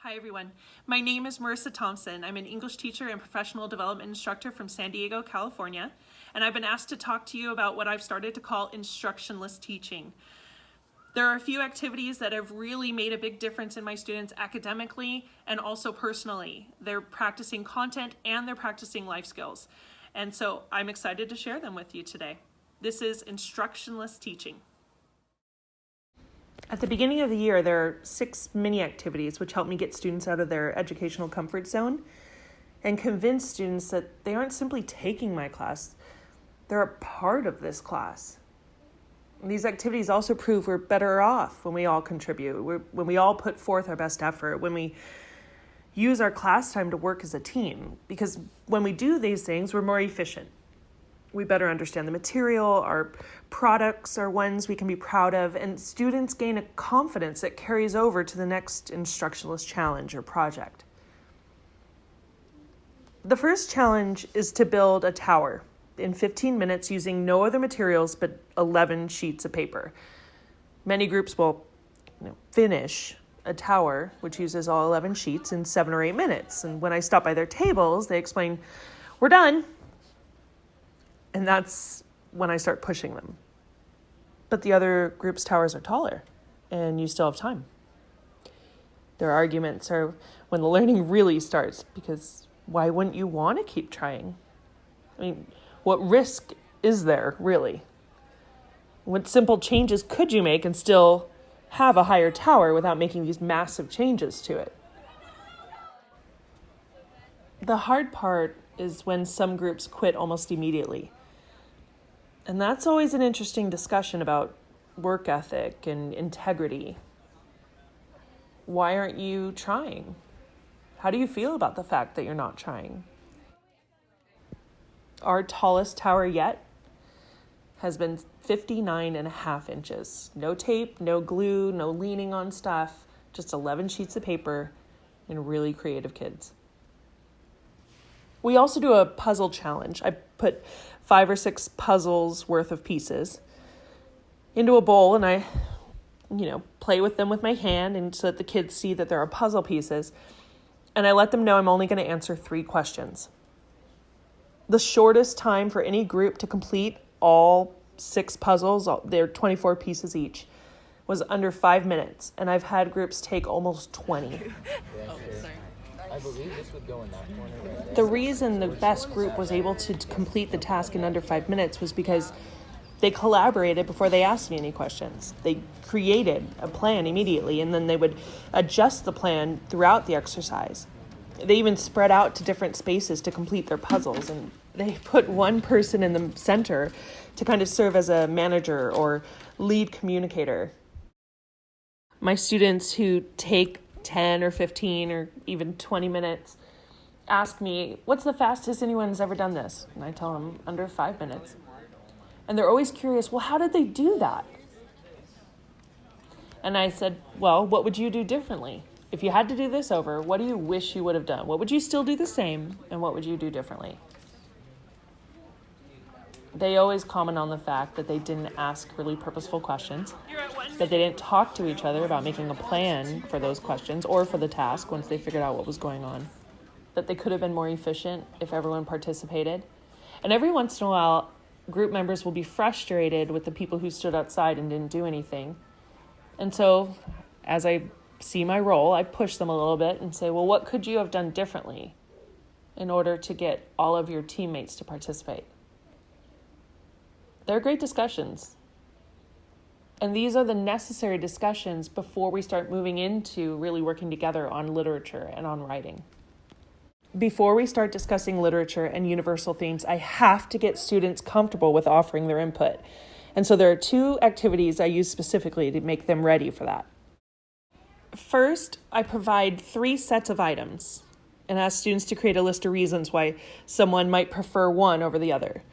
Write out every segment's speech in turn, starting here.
Hi everyone, my name is Marissa Thompson. I'm an English teacher and professional development instructor from San Diego, California, and I've been asked to talk to you about what I've started to call instructionless teaching. There are a few activities that have really made a big difference in my students academically and also personally. They're practicing content and they're practicing life skills, and so I'm excited to share them with you today. This is instructionless teaching. At the beginning of the year, there are 6 mini activities which help me get students out of their educational comfort zone and convince students that they aren't simply taking my class, they're a part of this class. And these activities also prove we're better off when we all contribute, when we all put forth our best effort, when we use our class time to work as a team. Because when we do these things, we're more efficient. We better understand the material, our products are ones we can be proud of, and students gain a confidence that carries over to the next instructionalist challenge or project. The first challenge is to build a tower in 15 minutes using no other materials but 11 sheets of paper. Many groups will finish a tower which uses all 11 sheets in 7 or 8 minutes, and when I stop by their tables, they explain, "We're done." And that's when I start pushing them. But the other group's towers are taller, and you still have time. Their arguments are when the learning really starts, because why wouldn't you want to keep trying? I mean, what risk is there, really? What simple changes could you make and still have a higher tower without making these massive changes to it? The hard part is when some groups quit almost immediately. And that's always an interesting discussion about work ethic and integrity. Why aren't you trying? How do you feel about the fact that you're not trying? Our tallest tower yet has been 59.5 inches. No tape, no glue, no leaning on stuff, just 11 sheets of paper and really creative kids. We also do a puzzle challenge. I put 5 or 6 puzzles worth of pieces into a bowl, and I, play with them with my hand, and so that the kids see that there are puzzle pieces. And I let them know I'm only going to answer 3 questions. The shortest time for any group to complete all 6 puzzles, they're 24 pieces each, was under 5 minutes. And I've had groups take almost 20. I believe this would go in that corner right there. The reason the best group was able to complete the task in under 5 minutes was because they collaborated before they asked me any questions. They created a plan immediately, and then they would adjust the plan throughout the exercise. They even spread out to different spaces to complete their puzzles, and they put one person in the center to kind of serve as a manager or lead communicator. My students who take 10 or 15 or even 20 minutes ask me, "What's the fastest anyone's ever done this?" And I tell them under 5 minutes. And they're always curious, well, how did they do that? And I said, well, what would you do differently? If you had to do this over, what do you wish you would have done? What would you still do the same, and what would you do differently? They always comment on the fact that they didn't ask really purposeful questions, that they didn't talk to each other about making a plan for those questions or for the task once they figured out what was going on, that they could have been more efficient if everyone participated. And every once in a while, group members will be frustrated with the people who stood outside and didn't do anything. And so, as I see my role, I push them a little bit and say, well, what could you have done differently in order to get all of your teammates to participate? They're great discussions. And these are the necessary discussions before we start moving into really working together on literature and on writing. Before we start discussing literature and universal themes, I have to get students comfortable with offering their input. And so there are 2 activities I use specifically to make them ready for that. First, I provide 3 sets of items and ask students to create a list of reasons why someone might prefer one over the other.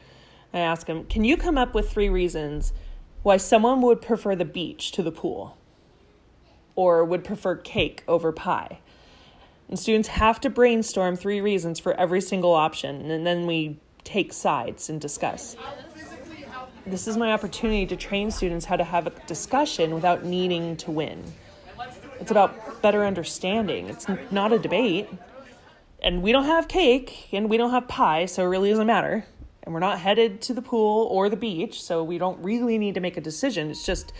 I ask them, can you come up with 3 reasons why someone would prefer the beach to the pool or would prefer cake over pie? And students have to brainstorm 3 reasons for every single option, and then we take sides and discuss. This is my opportunity to train students how to have a discussion without needing to win. It's about better understanding. It's not a debate. And we don't have cake and we don't have pie, so it really doesn't matter. And we're not headed to the pool or the beach, so we don't really need to make a decision. It's just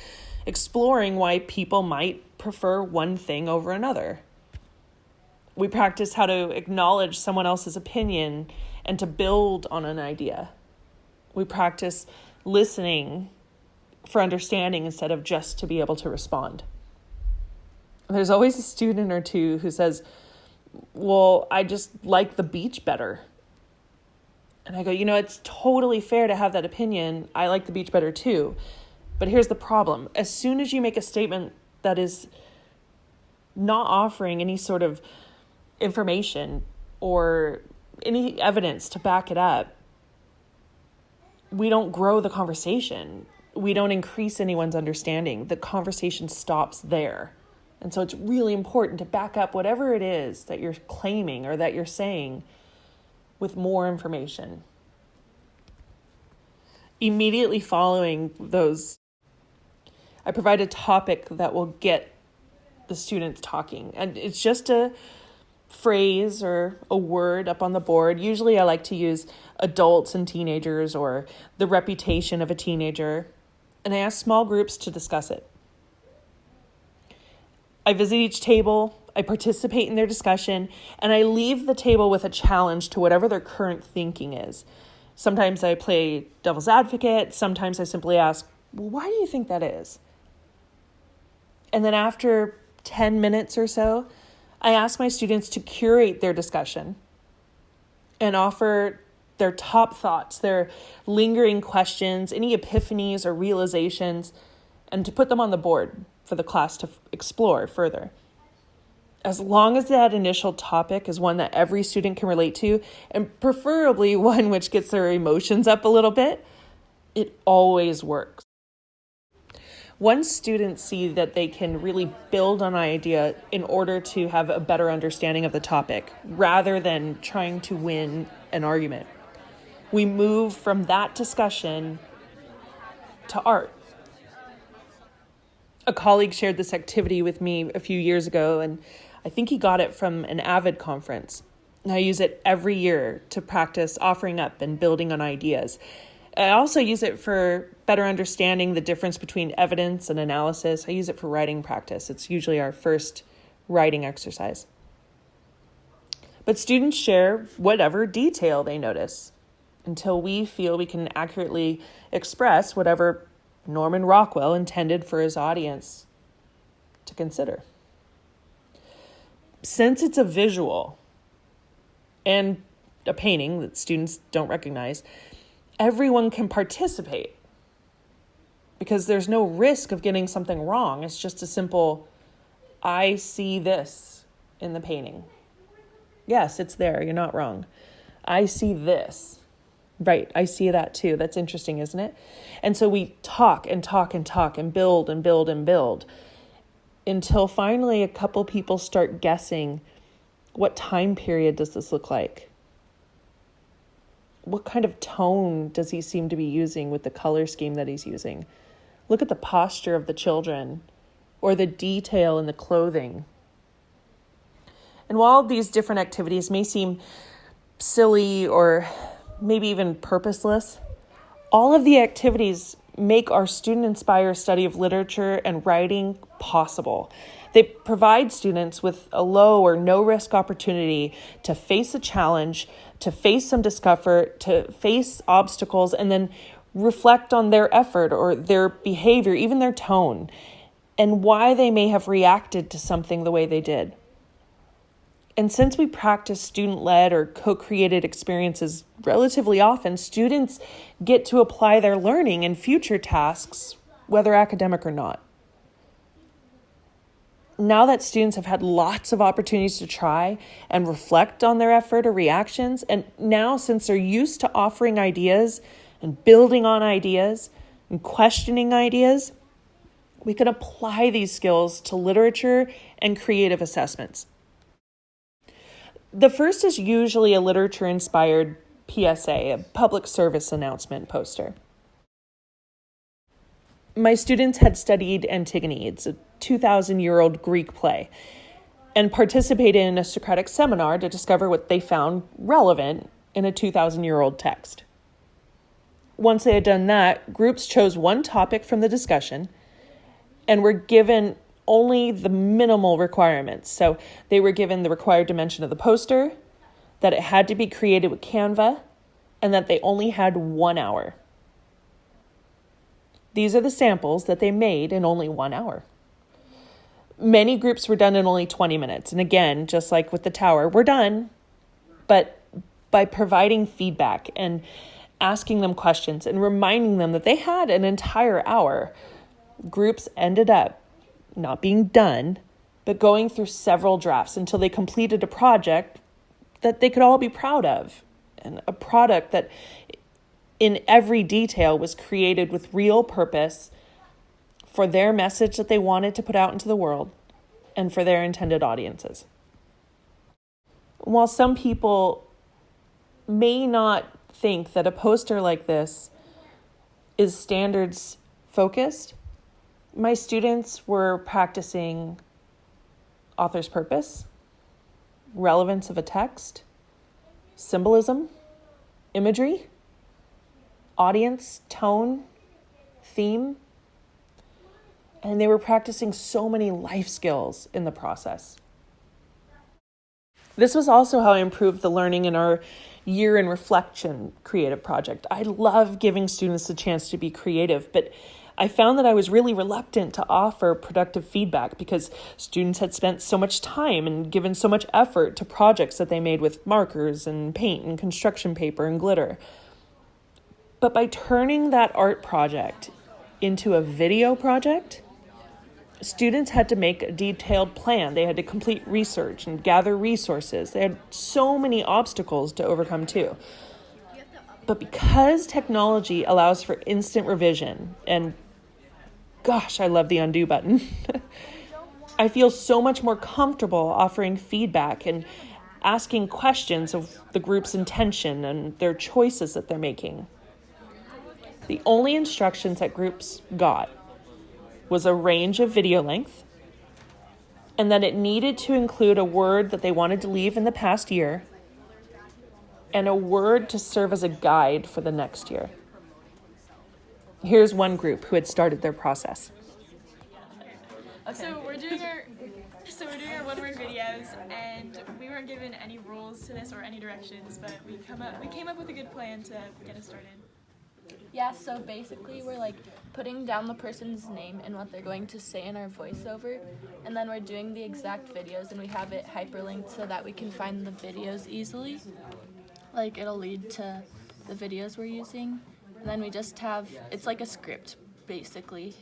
exploring why people might prefer one thing over another. We practice how to acknowledge someone else's opinion and to build on an idea. We practice listening for understanding instead of just to be able to respond. There's always a student or two who says, well, I just like the beach better. And I go, it's totally fair to have that opinion. I like the beach better too. But here's the problem. As soon as you make a statement that is not offering any sort of information or any evidence to back it up, we don't grow the conversation. We don't increase anyone's understanding. The conversation stops there. And so it's really important to back up whatever it is that you're claiming or that you're saying with more information. Immediately following those, I provide a topic that will get the students talking. And it's just a phrase or a word up on the board. Usually I like to use adults and teenagers or the reputation of a teenager. And I ask small groups to discuss it. I visit each table, I participate in their discussion, and I leave the table with a challenge to whatever their current thinking is. Sometimes I play devil's advocate. Sometimes I simply ask, well, why do you think that is? And then after 10 minutes or so, I ask my students to curate their discussion and offer their top thoughts, their lingering questions, any epiphanies or realizations, and to put them on the board for the class to explore further. As long as that initial topic is one that every student can relate to, and preferably one which gets their emotions up a little bit, it always works. Once students see that they can really build on an idea in order to have a better understanding of the topic, rather than trying to win an argument, we move from that discussion to art. A colleague shared this activity with me a few years ago, and I think he got it from an AVID conference. And I use it every year to practice offering up and building on ideas. I also use it for better understanding the difference between evidence and analysis. I use it for writing practice. It's usually our first writing exercise. But students share whatever detail they notice until we feel we can accurately express whatever Norman Rockwell intended for his audience to consider. Since it's a visual and a painting that students don't recognize, everyone can participate because there's no risk of getting something wrong. It's just a simple, I see this in the painting. Yes, it's there. You're not wrong. I see this. Right, I see that too. That's interesting, isn't it? And so we talk and talk and talk and build and build and build until finally a couple people start guessing, what time period does this look like? What kind of tone does he seem to be using with the color scheme that he's using? Look at the posture of the children or the detail in the clothing. And while these different activities may seem silly or maybe even purposeless, all of the activities make our student-inspired study of literature and writing possible. They provide students with a low or no-risk opportunity to face a challenge, to face some discomfort, to face obstacles, and then reflect on their effort or their behavior, even their tone, and why they may have reacted to something the way they did. And since we practice student-led or co-created experiences relatively often, students get to apply their learning in future tasks, whether academic or not. Now that students have had lots of opportunities to try and reflect on their effort or reactions, and now since they're used to offering ideas and building on ideas and questioning ideas, we can apply these skills to literature and creative assessments. The first is usually a literature-inspired PSA, a public service announcement poster. My students had studied Antigone. It's a 2,000-year-old Greek play, and participated in a Socratic seminar to discover what they found relevant in a 2,000-year-old text. Once they had done that, groups chose one topic from the discussion and were given only the minimal requirements. So they were given the required dimension of the poster, that it had to be created with Canva, and that they only had 1 hour. These are the samples that they made in only 1 hour. Many groups were done in only 20 minutes. And again, just like with the tower, we're done. But by providing feedback and asking them questions and reminding them that they had an entire hour, groups ended up not being done, but going through several drafts until they completed a project that they could all be proud of, and a product that in every detail was created with real purpose for their message that they wanted to put out into the world and for their intended audiences. While some people may not think that a poster like this is standards focused, my students were practicing author's purpose, relevance of a text, symbolism, imagery, audience, tone, theme, and they were practicing so many life skills in the process. This was also how I improved the learning in our year in reflection creative project. I love giving students a chance to be creative, but I found that I was really reluctant to offer productive feedback because students had spent so much time and given so much effort to projects that they made with markers and paint and construction paper and glitter. But by turning that art project into a video project, students had to make a detailed plan. They had to complete research and gather resources. They had so many obstacles to overcome too. But because technology allows for instant revision, and gosh, I love the undo button, I feel so much more comfortable offering feedback and asking questions of the group's intention and their choices that they're making. The only instructions that groups got was a range of video length, and that it needed to include a word that they wanted to leave in the past year, and a word to serve as a guide for the next year. Here's one group who had started their process. Okay. So we're doing our one-word videos, and we weren't given any rules to this or any directions, but we came up with a good plan to get us started. Yeah, so basically we're like putting down the person's name and what they're going to say in our voiceover, and then we're doing the exact videos, and we have it hyperlinked so that we can find the videos easily. Like it'll lead to the videos we're using, and then we just have, it's like a script basically,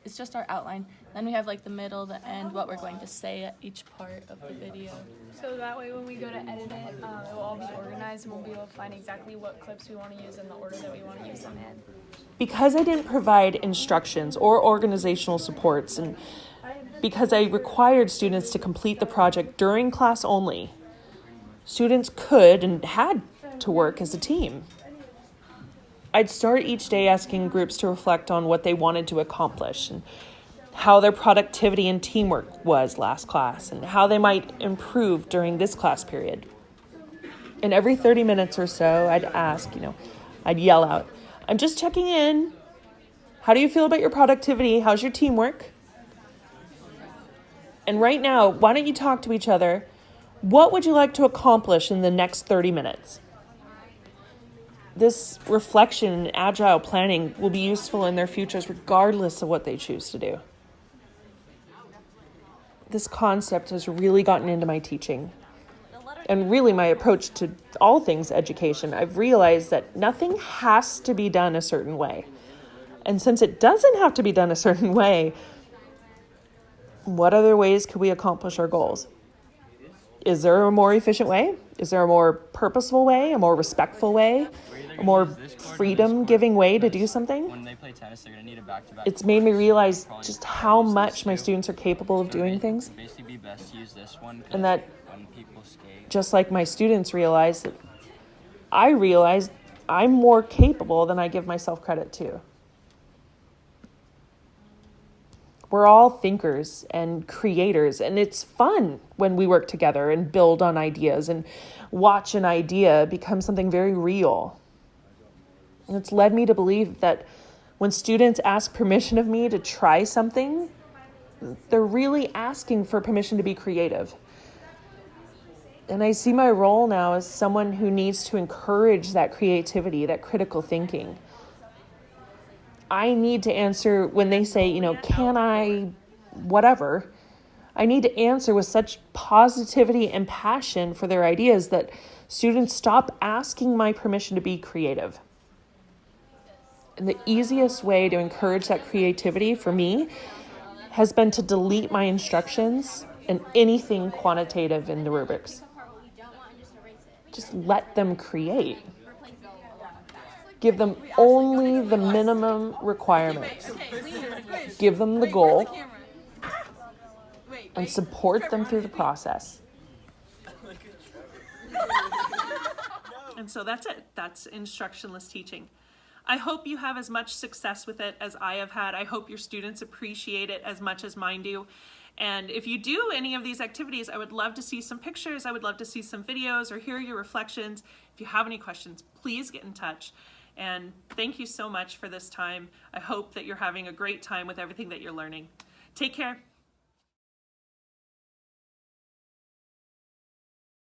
it's just our outline. Then we have like the middle, the end, what we're going to say at each part of the video. So that way when we go to edit it, it will all be organized and we'll be able to find exactly what clips we want to use in the order that we want to use them in. Because I didn't provide instructions or organizational supports, and because I required students to complete the project during class only, students could and had to work as a team. I'd start each day asking groups to reflect on what they wanted to accomplish and how their productivity and teamwork was last class and how they might improve during this class period. And every 30 minutes or so, I'd ask, I'd yell out, "I'm just checking in. How do you feel about your productivity? How's your teamwork? And right now, why don't you talk to each other? What would you like to accomplish in the next 30 minutes? This reflection and agile planning will be useful in their futures regardless of what they choose to do. This concept has really gotten into my teaching and really my approach to all things education. I've realized that nothing has to be done a certain way. And since it doesn't have to be done a certain way, what other ways could we accomplish our goals? Is there a more efficient way? Is there a more purposeful way, a more respectful way, a more freedom-giving way to do something? When they play tennis, they're going to need a back-to-back. It's made me realize just how much my students are capable of doing things. Basically, be best to use this one. And that when people skate, just like my students realize, that I realize I'm more capable than I give myself credit to. We're all thinkers and creators, and it's fun when we work together and build on ideas and watch an idea become something very real. And it's led me to believe that when students ask permission of me to try something, they're really asking for permission to be creative. And I see my role now as someone who needs to encourage that creativity, that critical thinking. I need to answer when they say, can I, whatever. I need to answer with such positivity and passion for their ideas that students stop asking my permission to be creative. And the easiest way to encourage that creativity for me has been to delete my instructions and anything quantitative in the rubrics. Just let them create. Give them only the minimum requirements. Give them the goal and support them through the process. And so that's it. That's instructionless teaching. I hope you have as much success with it as I have had. I hope your students appreciate it as much as mine do. And if you do any of these activities, I would love to see some pictures. I would love to see some videos or hear your reflections. If you have any questions, please get in touch. And thank you so much for this time. I hope that you're having a great time with everything that you're learning. Take care.